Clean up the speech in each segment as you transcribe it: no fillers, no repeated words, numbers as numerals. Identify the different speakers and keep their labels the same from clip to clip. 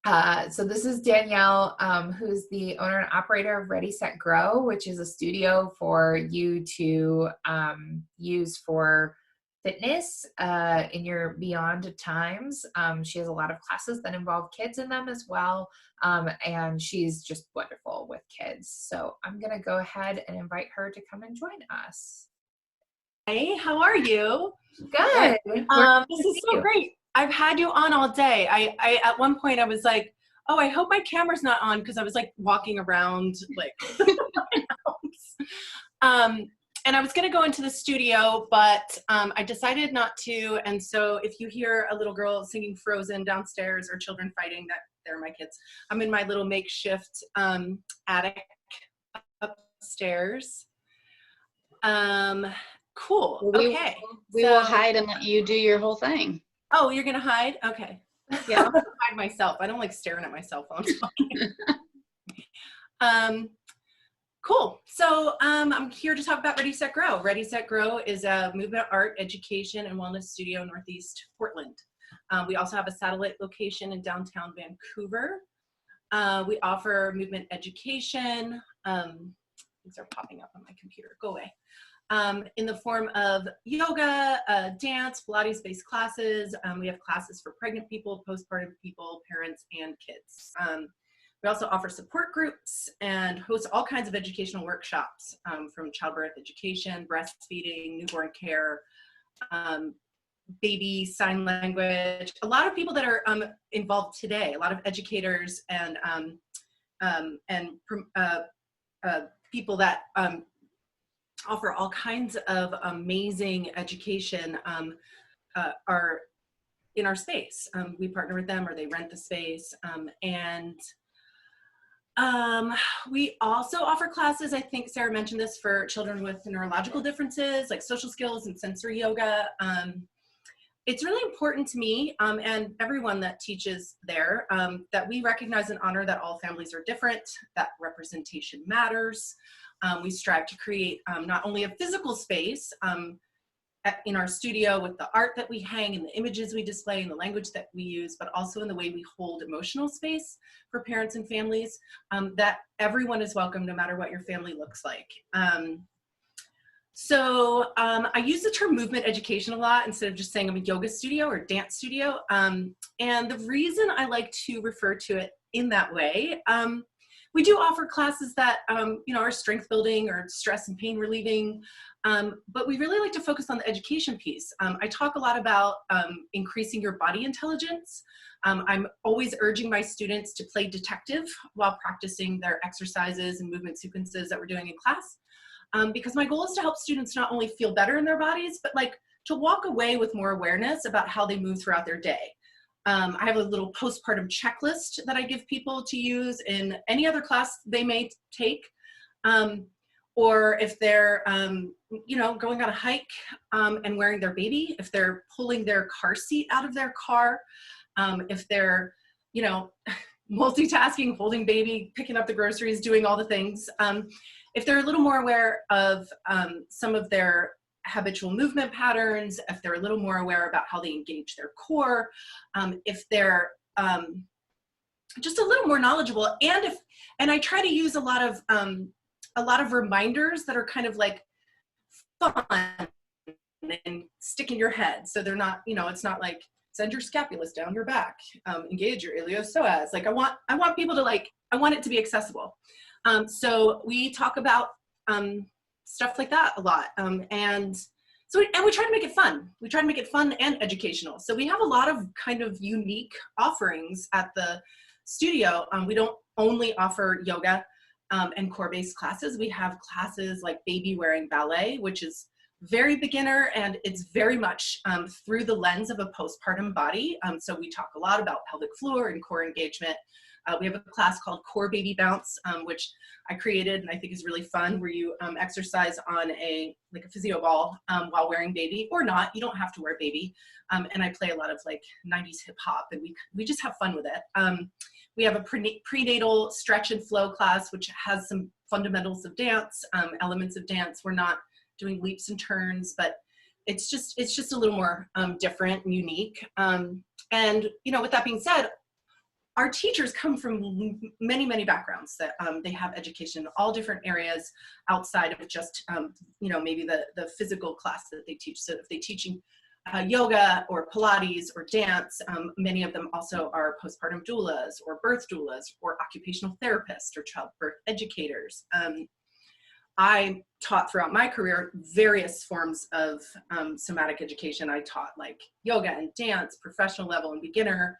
Speaker 1: So this is Danielle, who's the owner and operator of Ready, Set, Grow, which is a studio for you to use for fitness in your beyond times. She has a lot of classes that involve kids in them as well, and she's just wonderful with kids. So I'm going to go ahead and invite her to come and join us.
Speaker 2: Hey, how are you?
Speaker 1: Good.
Speaker 2: This is so great. I've had you on all day. I at one point I was like, oh, I hope my camera's not on because I was like walking around like my house. And I was going to go into the studio, but I decided not to. And so if you hear a little girl singing Frozen downstairs or children fighting, that they're my kids. I'm in my little makeshift attic upstairs. Cool.
Speaker 3: Well,
Speaker 2: Okay.
Speaker 3: We will hide and let you do your whole thing.
Speaker 2: Oh, you're gonna hide? Okay.
Speaker 3: Yeah.
Speaker 2: I'll hide myself. I don't like staring at my cell phone. Cool. So I'm here to talk about Ready, Set, Grow. Ready, Set, Grow is a movement, art, education, and wellness studio in Northeast Portland. We also have a satellite location in downtown Vancouver. We offer movement education. Things are popping up on my computer. Go away. In the form of yoga, dance, Pilates-based classes. We have classes for pregnant people, postpartum people, parents, and kids. We also offer support groups and host all kinds of educational workshops from childbirth education, breastfeeding, newborn care, baby sign language. A lot of people that are involved today, a lot of educators and people that offer all kinds of amazing education are in our space. We partner with them or they rent the space. We also offer classes, I think Sarah mentioned this, for children with neurological differences like social skills and sensory yoga. It's really important to me and everyone that teaches there that we recognize and honor that all families are different, that representation matters. We strive to create not only a physical space in our studio with the art that we hang and the images we display and the language that we use, but also in the way we hold emotional space for parents and families, that everyone is welcome no matter what your family looks like. So I use the term movement education a lot instead of just saying I'm a yoga studio or dance studio. And the reason I like to refer to it in that way, we do offer classes that are strength building or stress and pain relieving, but we really like to focus on the education piece. I talk a lot about increasing your body intelligence. I'm always urging my students to play detective while practicing their exercises and movement sequences that we're doing in class, because my goal is to help students not only feel better in their bodies, but like to walk away with more awareness about how they move throughout their day. I have a little postpartum checklist that I give people to use in any other class they may take, or if they're, going on a hike and wearing their baby, if they're pulling their car seat out of their car, if they're, multitasking, holding baby, picking up the groceries, doing all the things. If they're a little more aware of some of their habitual movement patterns, if they're a little more aware about how they engage their core, if they're just a little more knowledgeable, and I try to use a lot of reminders that are kind of like fun and stick in your head, so they're not, it's not like send your scapulus down your back, engage your iliopsoas. Like I want people to I want it to be accessible. So we talk about stuff like that a lot. And we try to make it fun. We try to make it fun and educational. So we have a lot of kind of unique offerings at the studio. We don't only offer yoga and core-based classes. We have classes like baby wearing ballet, which is very beginner, and it's very much through the lens of a postpartum body. So we talk a lot about pelvic floor and core engagement. We have a class called Core Baby Bounce, which I created and I think is really fun, where you exercise on a physio ball while wearing baby, or not. You don't have to wear baby. And I play a lot of 90s hip hop, and we just have fun with it. We have a prenatal stretch and flow class, which has some fundamentals of dance, elements of dance. We're not doing leaps and turns, but it's just a little more different and unique. And with that being said, our teachers come from many, many backgrounds that they have education in all different areas outside of just, maybe the physical class that they teach. So if they're teaching yoga or Pilates or dance, many of them also are postpartum doulas or birth doulas or occupational therapists or childbirth educators. I taught throughout my career various forms of somatic education. I taught like yoga and dance, professional level and beginner.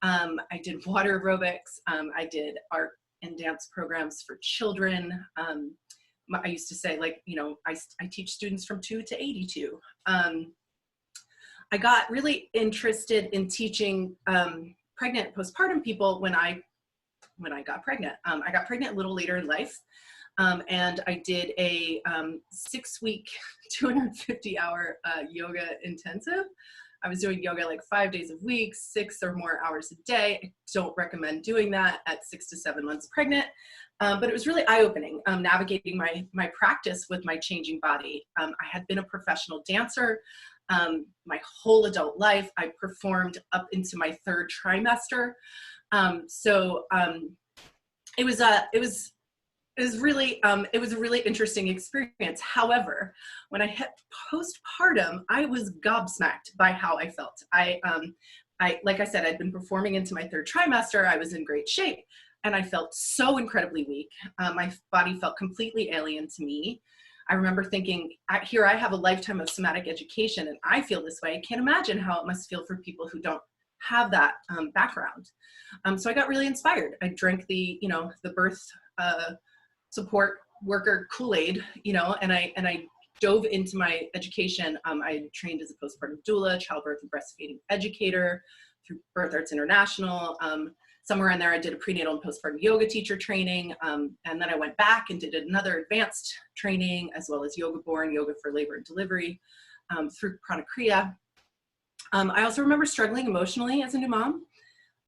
Speaker 2: I did water aerobics. I did art and dance programs for children. I used to say, like, I teach students from 2 to 82. I got really interested in teaching pregnant postpartum people when I got pregnant. I got pregnant a little later in life, and I did a 6-week, 250-hour yoga intensive. I was doing yoga like 5 days a week, 6 or more hours a day. I don't recommend doing that at 6 to 7 months pregnant, but it was really eye-opening, navigating my practice with my changing body. I had been a professional dancer my whole adult life. I performed up into my 3rd trimester. It was a really interesting experience. However, when I hit postpartum, I was gobsmacked by how I felt. Like I said, I'd been performing into my 3rd trimester. I was in great shape, and I felt so incredibly weak. My body felt completely alien to me. I remember thinking, here I have a lifetime of somatic education, and I feel this way. I can't imagine how it must feel for people who don't have that background. So I got really inspired. I drank the birth support worker Kool-Aid, and I dove into my education. I trained as a postpartum doula, childbirth and breastfeeding educator through Birth Arts International. Somewhere in there, I did a prenatal and postpartum yoga teacher training. And then I went back and did another advanced training, as well as yoga born, yoga for labor and delivery through Prana Kriya. I also remember struggling emotionally as a new mom.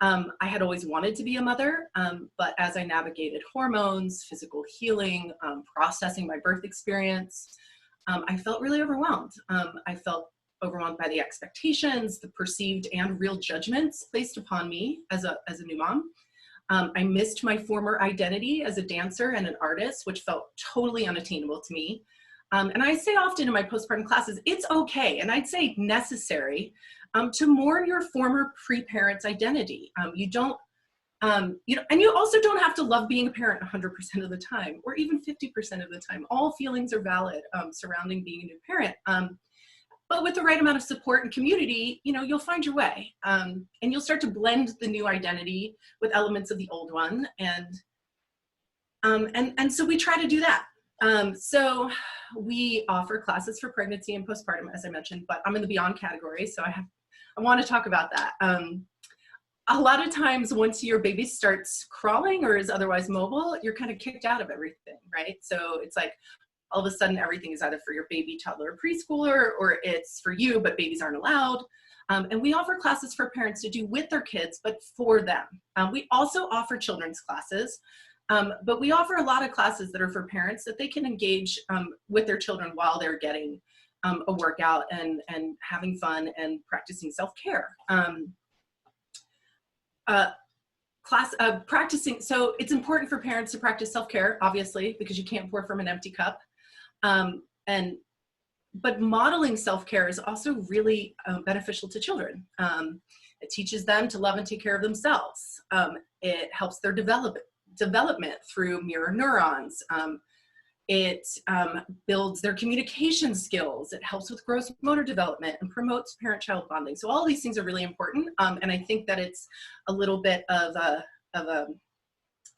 Speaker 2: I had always wanted to be a mother, but as I navigated hormones, physical healing, processing my birth experience, I felt really overwhelmed. I felt overwhelmed by the expectations, the perceived and real judgments placed upon me as a new mom. I missed my former identity as a dancer and an artist, which felt totally unattainable to me. And I say often in my postpartum classes, it's okay, and I'd say necessary, to mourn your former pre-parent's identity. And you also don't have to love being a parent 100% of the time, or even 50% of the time. All feelings are valid surrounding being a new parent. But with the right amount of support and community, you'll find your way, and you'll start to blend the new identity with elements of the old one, and so we try to do that. So we offer classes for pregnancy and postpartum, as I mentioned, but I'm in the beyond category, so I want to talk about that. A lot of times, once your baby starts crawling or is otherwise mobile, you're kind of kicked out of everything, right? So it's like, all of a sudden, everything is either for your baby, toddler, or preschooler, or it's for you, but babies aren't allowed. And we offer classes for parents to do with their kids, but for them. We also offer children's classes, but we offer a lot of classes that are for parents that they can engage with their children while they're getting a workout and having fun and practicing self-care. Practicing, so it's important for parents to practice self-care, obviously, because you can't pour from an empty cup. But modeling self-care is also really beneficial to children. It teaches them to love and take care of themselves. It helps their development through mirror neurons. It builds their communication skills. It helps with gross motor development and promotes parent-child bonding. So all these things are really important. And I think that it's a little bit of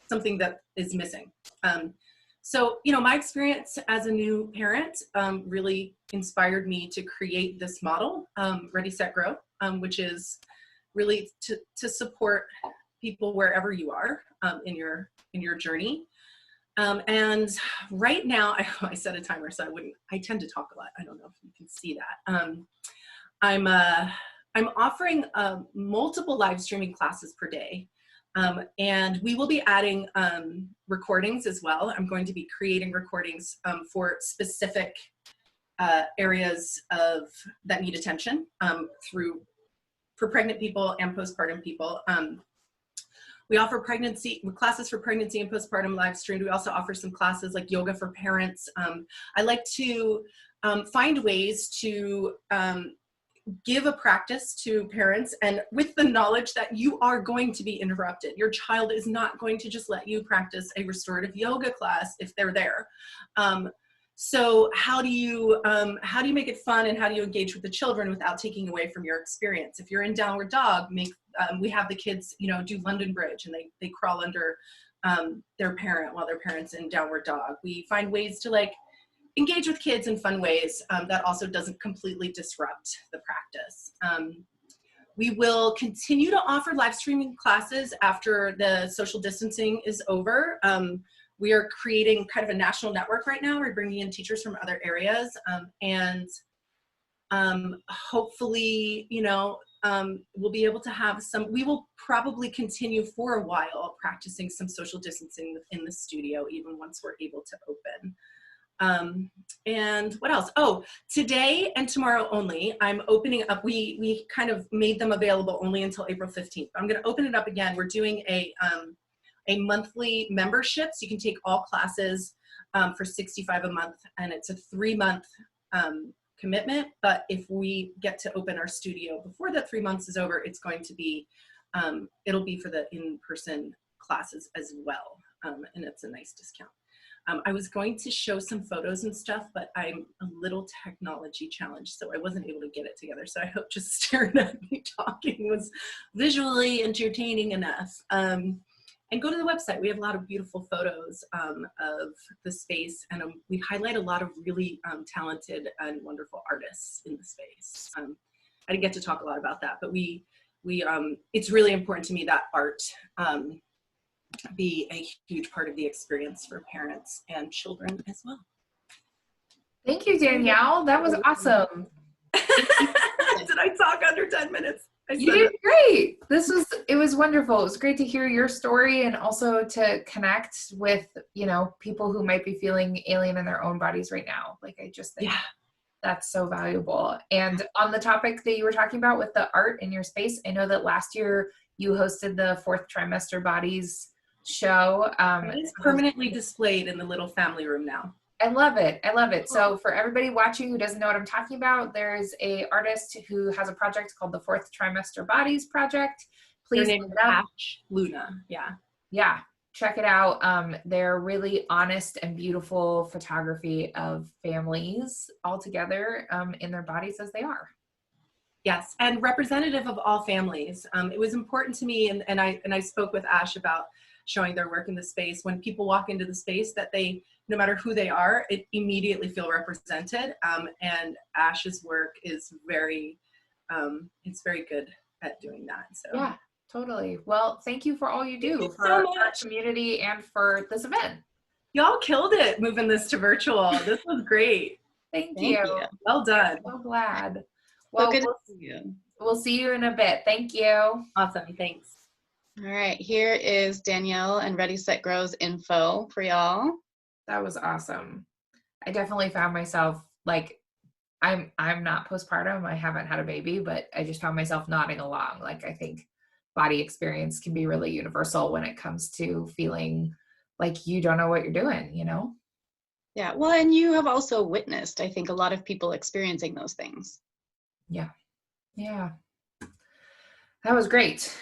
Speaker 2: something that is missing. So, my experience as a new parent really inspired me to create this model, Ready, Set, Grow, which is really to support people wherever you are in your journey. And right now, I set a timer, so I tend to talk a lot. I don't know if you can see that. I'm offering multiple live streaming classes per day. And we will be adding recordings as well. I'm going to be creating recordings for specific areas that need attention for pregnant people and postpartum people. We offer classes for pregnancy and postpartum live streamed. We also offer some classes like yoga for parents. I like to find ways to give a practice to parents, and with the knowledge that you are going to be interrupted. Your child is not going to just let you practice a restorative yoga class if they're there. So how do you make it fun, and how do you engage with the children without taking away from your experience? If you're in downward dog, we have the kids, do London Bridge, and they crawl under their parent while their parent's in downward dog. We find ways to engage with kids in fun ways that also doesn't completely disrupt the practice. We will continue to offer live streaming classes after the social distancing is over. We are creating kind of a national network right now. We're bringing in teachers from other areas, and hopefully, we'll be able to have we will probably continue for a while practicing some social distancing within the studio, even once we're able to open. And what else? Oh, today and tomorrow only, I'm opening up, we kind of made them available only until April 15th. I'm going to open it up again. We're doing a monthly membership, so you can take all classes for $65 a month, and it's a 3-month commitment. But if we get to open our studio before that 3 months is over, it's going to be, it'll be for the in-person classes as well, and it's a nice discount. I was going to show some photos and stuff, but I'm a little technology challenged, so I wasn't able to get it together. So I hope just staring at me talking was visually entertaining enough. And go to the website. We have a lot of beautiful photos of the space, and we highlight a lot of really talented and wonderful artists in the space. I didn't get to talk a lot about that, but it's really important to me that art be a huge part of the experience for parents and children as well.
Speaker 1: Thank you, Danielle. That was awesome.
Speaker 2: Did I talk under 10 minutes?
Speaker 1: You did great. It was wonderful. It was great to hear your story, and also to connect with, people wwho might be feeling alien in their own bodies right now. I just think that's so valuable. And on the topic that you were talking about with the art in your space, I know that last year you hosted the 4th Trimester Bodies show.
Speaker 2: It's permanently displayed in the little family room now.
Speaker 1: I love it. I love it. So for everybody watching who doesn't know what I'm talking about, there's a artist who has a project called the 4th Trimester Bodies Project. Please
Speaker 2: look it up. Luna. Yeah.
Speaker 1: Yeah. Check it out. They're really honest and beautiful photography of families all together in their bodies as they are.
Speaker 2: Yes, and representative of all families. It was important to me, and I spoke with Ash about showing their work in the space. When people walk into the space, that they, no matter who they are, it immediately feel represented. And Ash's work is it's very good at doing that. So
Speaker 1: yeah, totally. Well, thank you for all you do for
Speaker 2: so
Speaker 1: our community and for this event.
Speaker 2: Y'all killed it moving this to virtual. This was great.
Speaker 1: Thank you.
Speaker 2: Well done.
Speaker 1: I'm so glad. Well, we'll see you in a bit. Thank you.
Speaker 2: Awesome. Thanks.
Speaker 3: All right, here is Danielle and Ready, Set, Grow's info for y'all.
Speaker 1: That was awesome. I definitely found myself I'm not postpartum. I haven't had a baby, but I just found myself nodding along. I think body experience can be really universal when it comes to feeling like you don't know what you're doing,
Speaker 3: Yeah, well, and you have also witnessed, I think, a lot of people experiencing those things.
Speaker 1: Yeah. Yeah. That was great.